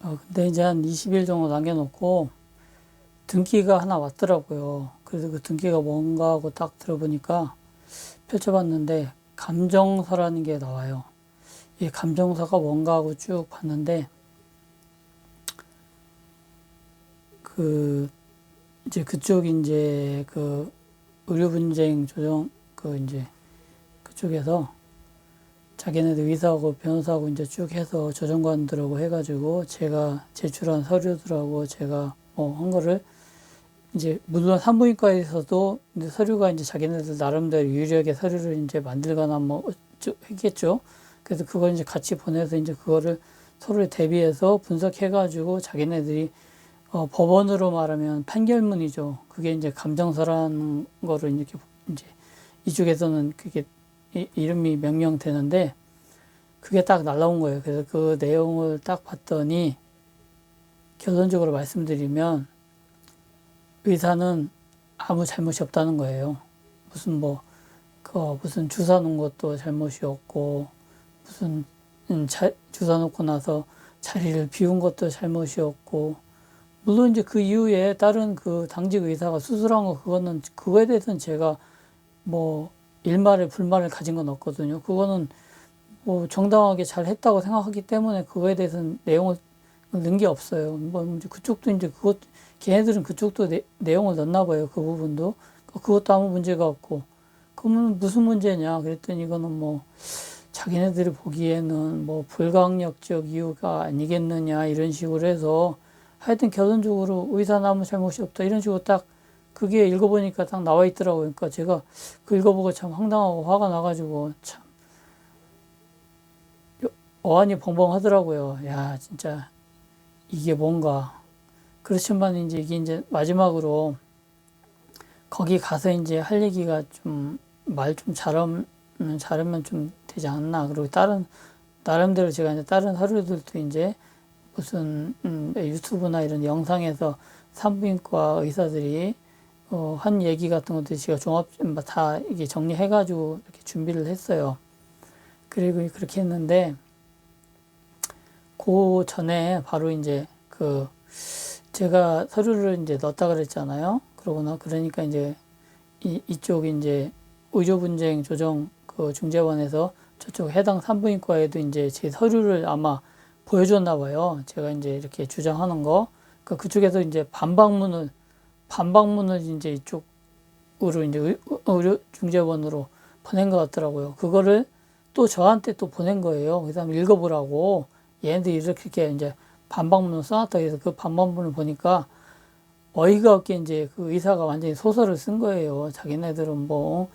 근데 이제 한 20일 정도 남겨놓고 등기가 하나 왔더라고요. 그래서 그 등기가 뭔가 하고 딱 들어보니까 펼쳐봤는데 감정서라는 게 나와요. 이 감정서가 뭔가 하고 쭉 봤는데 그 이제 그쪽 이제 그 의료 분쟁 조정 그 이제 그쪽에서 자기네들 의사하고 변호사하고 이제 쭉 해서 조정관들하고 해가지고 제가 제출한 서류들하고 제가 한 거를 이제 물론 산부인과에서도 이제 서류가 이제 자기네들 나름대로 유일하게 서류를 이제 만들거나 뭐 했겠죠. 그래서 그걸 이제 같이 보내서 이제 그거를 서로에 대비해서 분석해가지고 자기네들이 법원으로 말하면 판결문이죠. 그게 이제 감정서라는 거를 이렇게 이제 이쪽에서는 그게 이름이 명명되는데 그게 딱 날라온 거예요. 그래서 그 내용을 딱 봤더니 결론적으로 말씀드리면 의사는 아무 잘못이 없다는 거예요. 무슨 무슨 주사 놓은 것도 잘못이 없고, 무슨, 주사 놓고 나서 자리를 비운 것도 잘못이 없고, 물론 이제 그 이후에 다른 그 당직 의사가 수술한 거, 그거에 대해서는 제가 뭐, 일말의 불만을 가진 건 없거든요. 그거는 뭐, 정당하게 잘 했다고 생각하기 때문에 그거에 대해서는 내용을 넣은 게 없어요. 뭐, 이제 그쪽도 이제 걔네들은 그쪽도 내용을 넣나 봐요. 그 부분도. 그것도 아무 문제가 없고. 그러면 무슨 문제냐? 그랬더니 이거는 뭐, 자기네들이 보기에는 뭐, 불강력적 이유가 아니겠느냐, 이런 식으로 해서 하여튼 결론적으로 의사는 아무 잘못이 없다. 이런 식으로 딱 그게 읽어보니까 딱 나와 있더라고요. 그러니까 제가 그 읽어보고 참 황당하고 화가 나가지고 참 어안이 벙벙 하더라고요. 야, 진짜 이게 뭔가. 그렇지만 이제 이제 마지막으로 거기 가서 이제 할 얘기가 좀 말 좀 잘하면 좀 되지 않나. 그리고 나름대로 제가 이제 다른 하루들도 이제 무슨 유튜브나 이런 영상에서 산부인과 의사들이 한 얘기 같은 것들 제가 종합 다 이게 정리해가지고 이렇게 준비를 했어요. 그리고 그렇게 했는데 그 전에 바로 이제 제가 서류를 이제 넣었다 그랬잖아요. 그러니까 이제 이쪽 이제 의료분쟁 조정 그 중재원에서 저쪽 해당 산부인과에도 이제 제 서류를 아마 보여줬나 봐요. 제가 이제 이렇게 주장하는 거. 그쪽에서 이제 반박문을 이제 이쪽으로 이제 의료 중재원으로 보낸 것 같더라고요. 그거를 또 저한테 또 보낸 거예요. 그 다음에 읽어보라고. 얘네들이 이렇게 이제 반박문을 써놨다 해서 그 반박문을 보니까 어이가 없게 이제 그 의사가 완전히 소설을 쓴 거예요. 자기네들은 뭐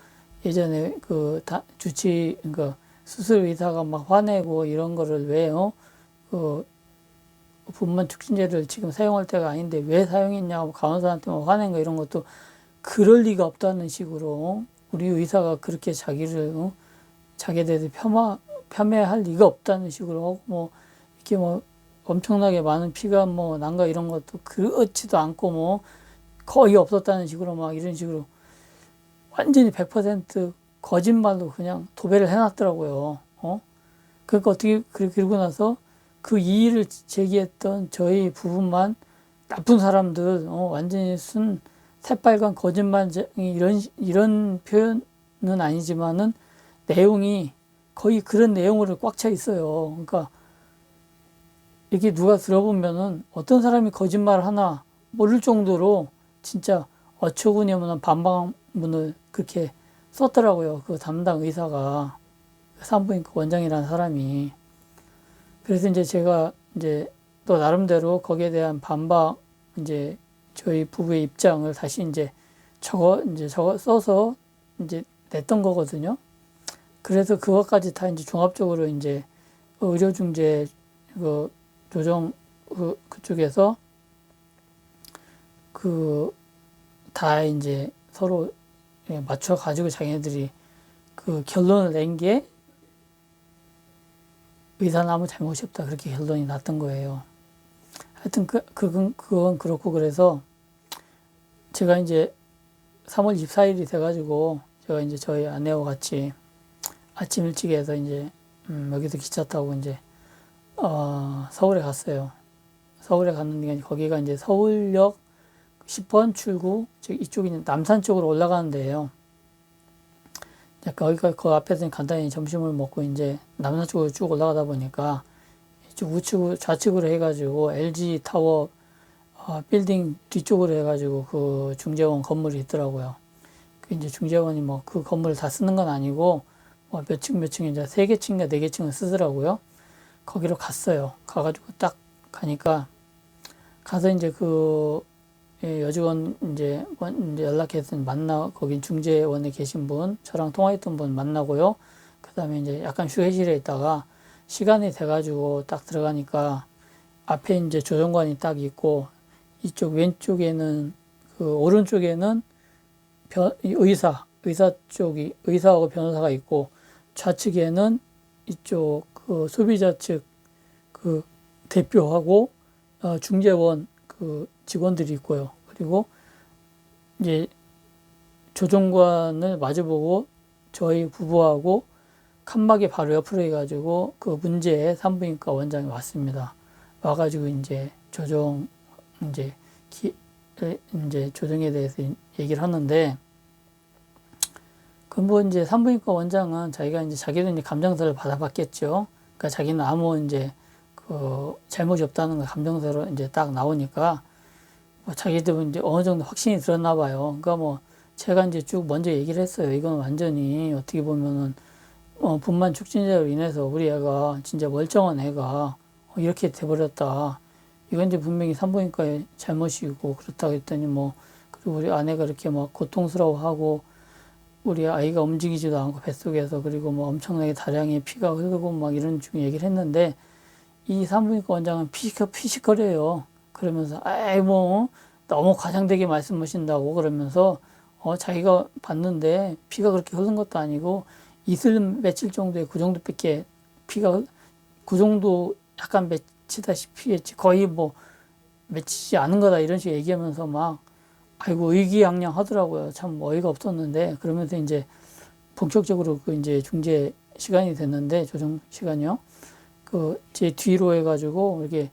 예전에 그러니까 수술 의사가 막 화내고 이런 거를 왜요? 그 분만 축진제를 지금 사용할 때가 아닌데 왜 사용했냐고 간호사한테 막 화낸 거 이런 것도 그럴 리가 없다는 식으로 우리 의사가 그렇게 자기네들 폄훼할 리가 없다는 식으로 하고 뭐 이렇게 뭐 엄청나게 많은 피가 뭐 난가 이런 것도 그렇지도 않고 뭐 거의 없었다는 식으로 막 이런 식으로 완전히 100% 거짓말로 그냥 도배를 해놨더라고요. 그러니까 어떻게 그러고 나서 그 이의를 제기했던 저희 부부만 나쁜 사람들 완전히 순 새빨간 거짓말쟁이 이런 표현은 아니지만은 내용이 거의 그런 내용으로 꽉 차 있어요. 그러니까 이게 누가 들어보면은 어떤 사람이 거짓말 하나 모를 정도로 진짜 어처구니없는 반박문을 그렇게 썼더라고요. 그 담당 의사가 산부인과 원장이라는 사람이. 그래서 이제 제가 이제 또 나름대로 거기에 대한 반박 이제 저희 부부의 입장을 다시 이제 저거 써서 이제 냈던 거거든요. 그래서 그것까지 다 이제 종합적으로 이제 의료중재 그 조정 그쪽에서 다 이제 서로 맞춰 가지고 자기네들이 그 결론을 낸 게 의사는 아무 잘못이 없다 그렇게 결론이 났던 거예요. 하여튼 그건 그렇고 그래서 제가 이제 3월 24일이 돼가지고 제가 이제 저희 아내와 같이 아침 일찍 해서 이제 여기서 기차 타고 이제 서울에 갔어요. 서울에 갔는데 거기가 이제 서울역 10번 출구, 즉 이쪽이 남산 쪽으로 올라가는 데예요. 거기가 그 앞에서 간단히 점심을 먹고 이제 남산 쪽으로 쭉 올라가다 보니까 이쪽 우측 좌측으로 해가지고 LG 타워 빌딩 뒤쪽으로 해가지고 그 중재원 건물이 있더라고요. 그 이제 중재원이 뭐 그 건물을 다 쓰는 건 아니고 뭐 몇 층 몇 층에 이제 3개 층인가 4개 층을 쓰더라고요. 거기로 갔어요. 가가지고 딱 가니까 가서 이제 그 여직원 이제 연락해서 거긴 중재원에 계신 분, 저랑 통화했던 분 만나고요. 그 다음에 이제 약간 휴게실에 있다가 시간이 돼가지고 딱 들어가니까 앞에 이제 조정관이 딱 있고 이쪽 왼쪽에는 그 오른쪽에는 의사하고 변호사가 있고 좌측에는 이쪽 그 소비자 측 그 대표하고 중재원 그 직원들이 있고요. 그리고 이제 조정관을 마주보고 저희 부부하고 칸막이 바로 옆으로 해가지고 그 문제의 산부인과 원장이 왔습니다. 와가지고 이제 이제 조정에 대해서 얘기를 하는데 그 뭐 이제 산부인과 원장은 자기가 이제 자기는 이제 감정서를 받아봤겠죠. 그러니까 자기는 아무 이제 그 잘못이 없다는 걸 감정서로 이제 딱 나오니까 뭐 자기도 이제 어느 정도 확신이 들었나 봐요. 그러니까 뭐 제가 이제 쭉 먼저 얘기를 했어요. 이건 완전히 어떻게 보면은 분만 촉진제로 인해서 우리 애가 진짜 멀쩡한 애가 이렇게 돼버렸다. 이건 이제 분명히 산부인과의 잘못이고 그렇다고 했더니 뭐 그리고 우리 아내가 이렇게 막 고통스러워하고 우리 아이가 움직이지도 않고 뱃속에서 그리고 뭐 엄청나게 다량의 피가 흐르고 막 이런 중에 얘기를 했는데 이 산부인과 원장은 피식거려요. 그러면서 아이 뭐 너무 과장되게 말씀하신다고 그러면서 자기가 봤는데 피가 그렇게 흐른 것도 아니고 이슬 맺힐 정도의 그 정도밖에 피가 그 정도 약간 맺히다시피 했지 거의 뭐 맺히지 않은 거다 이런 식으로 얘기하면서 막 아이고 의기양양 하더라고요. 참 어이가 없었는데 그러면서 이제 본격적으로 그 이제 중재 시간이 됐는데 조정 시간이요. 그 제 뒤로 해가지고 이렇게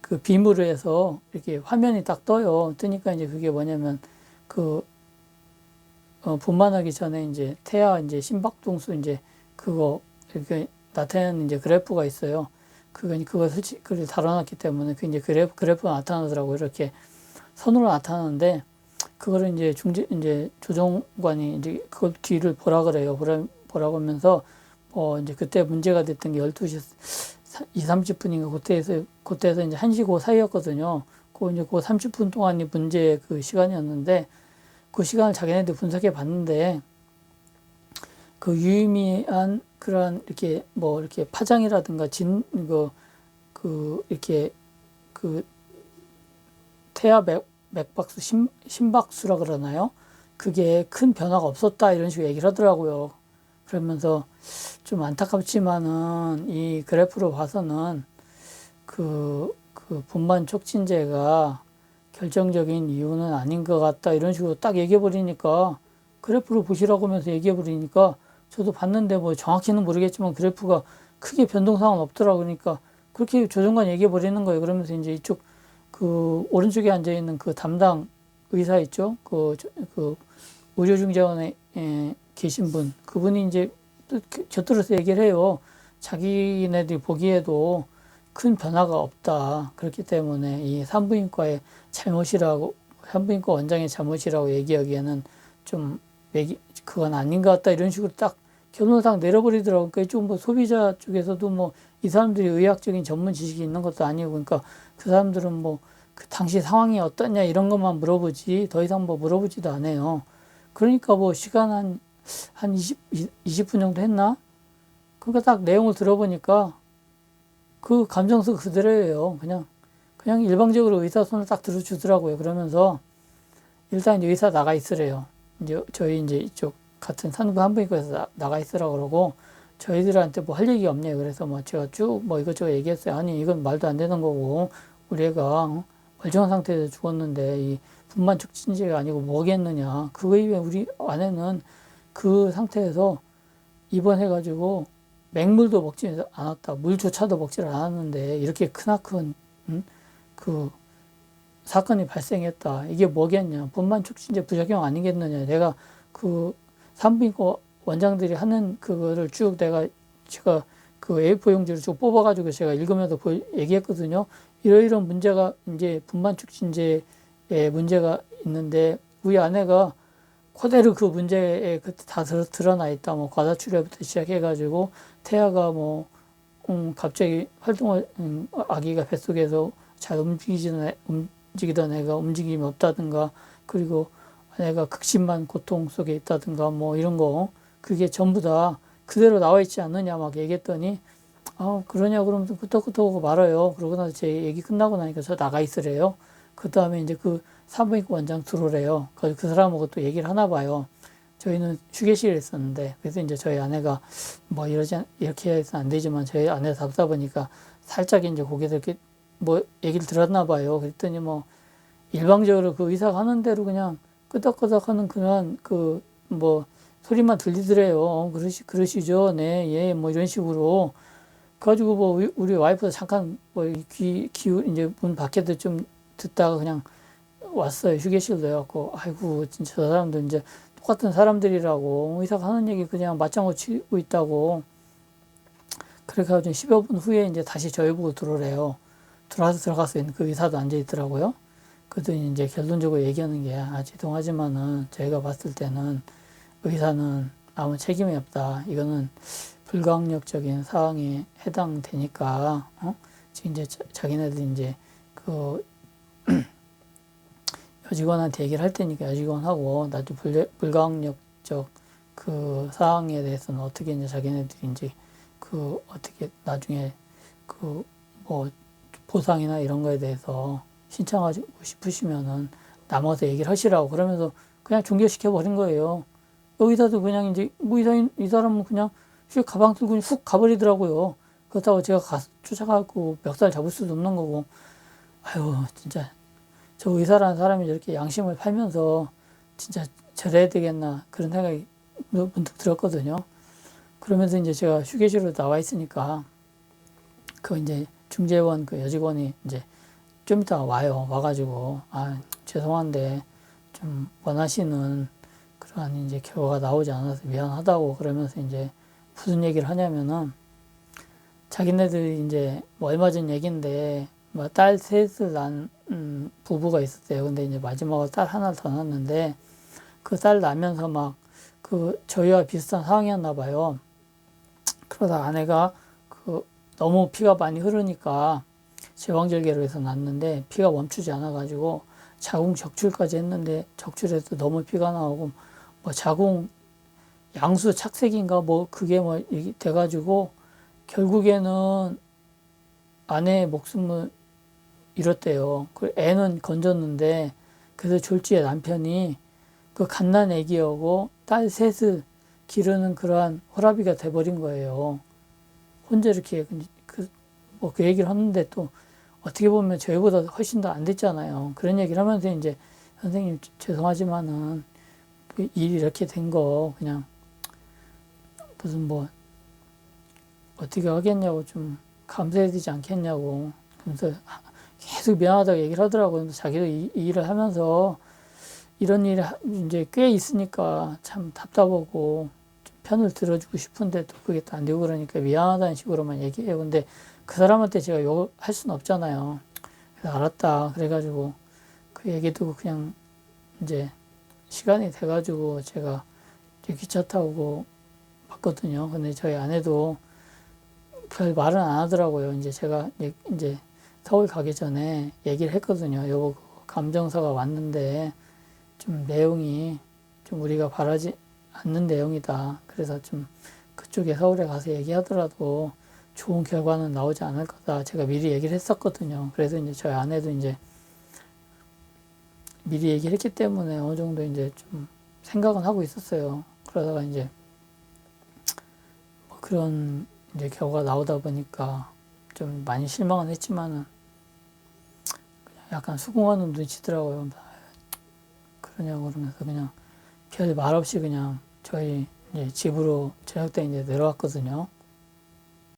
그 빔으로 해서 이렇게 화면이 딱 떠요. 뜨니까 이제 그게 뭐냐면 분만하기 전에 이제 태아 이제 심박동수 이제 그거 이렇게 나타내는 이제 그래프가 있어요. 그걸 다뤄놨기 때문에 그 이제 그래프가 나타나더라고요. 이렇게 선으로 나타나는데 그거를 이제 조정관이 이제 그걸 뒤를 보라 그래요. 보라고 하면서 이제 그때 문제가 됐던 게 12시 30분인가 그때에서 이제 1시 그 사이였거든요. 이제 그 30분 동안이 문제의 그 시간이었는데 그 시간을 자기네들 분석해 봤는데 그 유의미한 그런 이렇게 뭐 이렇게 파장이라든가 이렇게 그 태아 맥박수 심박수라 그러나요? 그게 큰 변화가 없었다 이런 식으로 얘기를 하더라고요. 그러면서 좀 안타깝지만은 이 그래프로 봐서는 그 분만 촉진제가 결정적인 이유는 아닌 것 같다 이런 식으로 딱 얘기해 버리니까 그래프로 보시라고 하면서 얘기해 버리니까 저도 봤는데 뭐 정확히는 모르겠지만 그래프가 크게 변동사항은 없더라고. 그러니까 그렇게 조정관 얘기해 버리는 거예요. 그러면서 이제 이쪽 그 오른쪽에 앉아 있는 그 담당 의사 있죠. 그 의료중재원에 계신 분, 그분이 이제 곁들여서 얘기를 해요. 자기네들이 보기에도 큰 변화가 없다. 그렇기 때문에 이 산부인과 원장의 잘못이라고 얘기하기에는 좀 그건 아닌 것 같다. 이런 식으로 딱 결론상 내려버리더라고요. 그러니까 좀 뭐 소비자 쪽에서도 뭐 이 사람들이 의학적인 전문 지식이 있는 것도 아니고, 그러니까 그 사람들은 뭐 그 당시 상황이 어떠냐 이런 것만 물어보지 더 이상 뭐 물어보지도 않아요. 그러니까 뭐 시간 한 20분 정도 했나? 그러니까 딱 내용을 들어보니까 그 감정서 그대로예요. 그냥 일방적으로 의사 손을 딱 들어주더라고요. 그러면서 일단 이제 의사 나가 있으래요. 이제 저희 이제 이쪽 같은 산부인과에서 나가 있으라고 그러고 저희들한테 뭐 할 얘기가 없네요. 그래서 뭐 제가 쭉 뭐 이것저것 얘기했어요. 아니 이건 말도 안 되는 거고 우리 애가 멀쩡한 상태에서 죽었는데 이 분만 촉진제가 아니고 뭐겠느냐. 그거 이외에 우리 아내는 그 상태에서 입원해가지고 맹물도 먹지 않았다. 물조차도 먹지를 않았는데 이렇게 크나큰 그 사건이 발생했다. 이게 뭐겠냐? 분만촉진제 부작용 아니겠느냐? 내가 그 산부인과 원장들이 하는 그거를 쭉 제가 그 A4 용지를 쭉 뽑아가지고 제가 읽으면서 얘기했거든요. 이러이런 문제가 이제 분만촉진제에 문제가 있는데 우리 아내가 그대로 그 문제에 다 드러나 있다. 뭐 과다출혈부터 시작해가지고 태아가 뭐 갑자기 활동을 아기가 뱃속에서 잘 움직이던 애가 움직임이 없다든가, 그리고 아내가 극심한 고통 속에 있다든가 뭐 이런 거, 그게 전부 다 그대로 나와 있지 않느냐 막 얘기했더니 그러냐 그러면서 끄떡끄떡하고 말아요. 그러고 나서 제 얘기 끝나고 나니까 저 나가 있으래요. 그 다음에 이제 그 산부인과 원장 들어오래요. 그 사람하고 또 얘기를 하나 봐요. 저희는 휴게실에 있었는데, 그래서 이제 저희 아내가 뭐 이렇게 해서 안 되지만 저희 아내가 답다 보니까 살짝 이제 거기서 이렇게 뭐 얘기를 들었나 봐요. 그랬더니 뭐 일방적으로 그 의사가 하는 대로 그냥 끄덕끄덕 하는 그런 그 뭐 소리만 들리더래요. 그러시죠. 네, 예, 뭐 이런 식으로. 그래가지고 뭐 우리 와이프도 잠깐 뭐 이제 문 밖에도 좀 듣다가 그냥 왔어요. 휴게실도 해갖고, 아이고, 진짜 저 사람들 이제 똑같은 사람들이라고, 의사가 하는 얘기 그냥 맞장구 치고 있다고. 그래가지고 10여 분 후에 이제 다시 저희 보고 들어오래요. 들어가서 그 의사도 앉아있더라고요. 그랬더니 이제 결론적으로 얘기하는 게, 죄송하지만은 저희가 봤을 때는 의사는 아무 책임이 없다. 이거는 불가항력적인 사항에 해당되니까, 지금 이제 자기네들 이제 그 여직원한테 얘기를 할 테니까 여직원하고 나중에 불가항력적 그 사항에 대해서는 어떻게 이제 자기네들이 이제 그 어떻게 나중에 그 뭐 보상이나 이런 거에 대해서 신청하고 싶으시면은 남아서 얘기를 하시라고 그러면서 그냥 종결시켜 버린 거예요. 여기서도 그냥 이제 뭐 이 사람은 그냥 휙 가방 들고 훅 가버리더라고요. 그렇다고 제가 쫓아가고 멱살 잡을 수도 없는 거고. 아유, 진짜 저 의사라는 사람이 저렇게 양심을 팔면서 진짜 저래야 되겠나 그런 생각이 문득 들었거든요. 그러면서 이제 제가 휴게실로 나와 있으니까 그 이제 중재원 그 여직원이 이제 좀 이따가 와가지고 죄송한데 좀 원하시는 그러한 이제 결과가 나오지 않아서 미안하다고 그러면서 이제 무슨 얘기를 하냐면은 자기네들이 이제 뭐 얼마 전 얘기인데 뭐 딸 셋을 낳은 부부가 있었대요. 근데 이제 마지막으로 딸 하나를 더 낳았는데 그 딸 낳으면서 막 그 저희와 비슷한 상황이었나 봐요. 그러다 아내가 그 너무 피가 많이 흐르니까 제왕절개로 해서 낳았는데 피가 멈추지 않아 가지고 자궁 적출까지 했는데 적출해서 너무 피가 나오고 뭐 자궁 양수 착색인가 뭐 그게 뭐 돼 가지고 결국에는 아내의 목숨을 잃었대요. 그 애는 건졌는데 그래서 졸지에 남편이 그 갓난 애기하고 딸 셋을 기르는 그러한 호라비가 돼버린 거예요. 혼자 이렇게 뭐 그 얘기를 하는데 또 어떻게 보면 저희보다 훨씬 더 안 됐잖아요. 그런 얘기를 하면서 이제 선생님 죄송하지만은 일이 이렇게 된 거 그냥 무슨 뭐 어떻게 하겠냐고 좀 감사해야 되지 않겠냐고 그러면서 계속 미안하다고 얘기를 하더라고요. 그래서 자기도 이 일을 하면서 이런 일이 이제 꽤 있으니까 참 답답하고 좀 편을 들어주고 싶은데 또 그게 또 안 되고 그러니까 미안하다는 식으로만 얘기해요. 근데 그 사람한테 제가 욕을 할 수는 없잖아요. 그래서 알았다. 그래가지고 그 얘기 듣고 그냥 이제 시간이 돼가지고 제가 이제 기차 타고 봤거든요. 근데 저희 아내도 별 말은 안 하더라고요. 이제 제가 이제 서울 가기 전에 얘기를 했거든요. 여보, 감정서가 왔는데 좀 내용이 좀 우리가 바라지 않는 내용이다. 그래서 좀 그쪽에 서울에 가서 얘기하더라도 좋은 결과는 나오지 않을 거다. 제가 미리 얘기를 했었거든요. 그래서 이제 저희 아내도 이제 미리 얘기를 했기 때문에 어느 정도 이제 좀 생각은 하고 있었어요. 그러다가 이제 뭐 그런 이제 결과가 나오다 보니까 좀 많이 실망은 했지만은 약간 수긍하는 눈치더라고요. 그러냐고 그러면서 그냥 별 말 없이 그냥 저희 이제 집으로 저녁 때 이제 내려왔거든요.